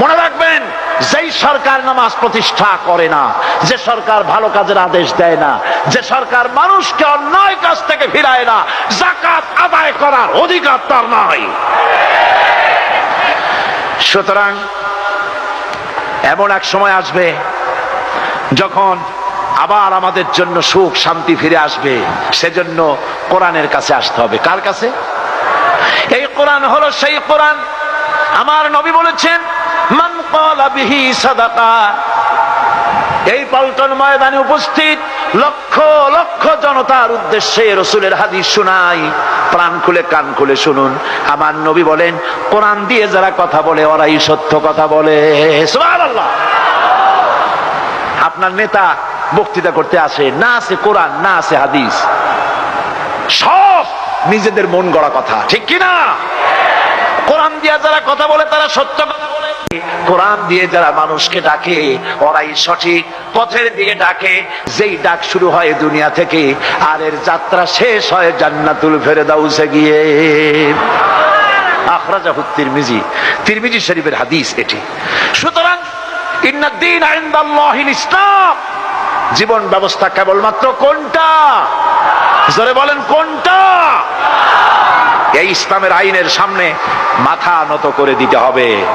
মনে রাখবেন, যেই সরকার নামাজ প্রতিষ্ঠা করে না, যে সরকার ভালো কাজের আদেশ দেয় না, যে সরকার মানুষকে অন্যায় কাজ থেকে ফিরায় না, যাকাত আদায় করার অধিকার তার নাই। সুতরাং এমন এক সময় আসবে যখন আবার আমাদের জন্য সুখ শান্তি ফিরে আসবে। সেজন্য কোরআনের কাছে আসতে হবে। কার কাছে? এই কোরআন হলো সেই কোরআন। আমার নবী বলেছেন, মান ক্বালা বিহি সাদাকা। এই পল্টন ময়দানে উপস্থিত লক্ষ লক্ষ জনতার উদ্দেশ্যে রাসূলের হাদিস শোনাই, প্রাণ খুলে কান খুলে শুনুন। আমার নবী বলেন, কোরআন দিয়ে যারা কথা বলে ওরাই সত্য কথা বলে। সুবহানাল্লাহ। আপনার নেতা বক্তৃতা করতে আসে, না আছে কোরআন, না আছে হাদিস, সব নিজেদের মন গড়া কথা, ঠিক কিনা? কোরআন দিয়ে যারা কথা বলে তারা সত্য কথা বলে, কোরআন দিয়ে যারা মানুষকে ডাকে ওরাই সঠিক পথের দিকে ডাকে। যেই ডাক শুরু হয় দুনিয়া থেকে, আর এর যাত্রা শেষ হয় জান্নাতুল ফেরদাউসে গিয়ে। আখরাজাহু তিরমিজি, তিরমিজি শরীফের হাদিস এটি। সুতরাং ইন্নাদ-দীন ইনদাল্লাহিল ইসলাম, জীবন ব্যবস্থা কেবলমাত্র কোনটা? জোরে বলেন, কোনটা? এই ইসলামের আইনের সামনে মাথা নত করে দিতে হবে।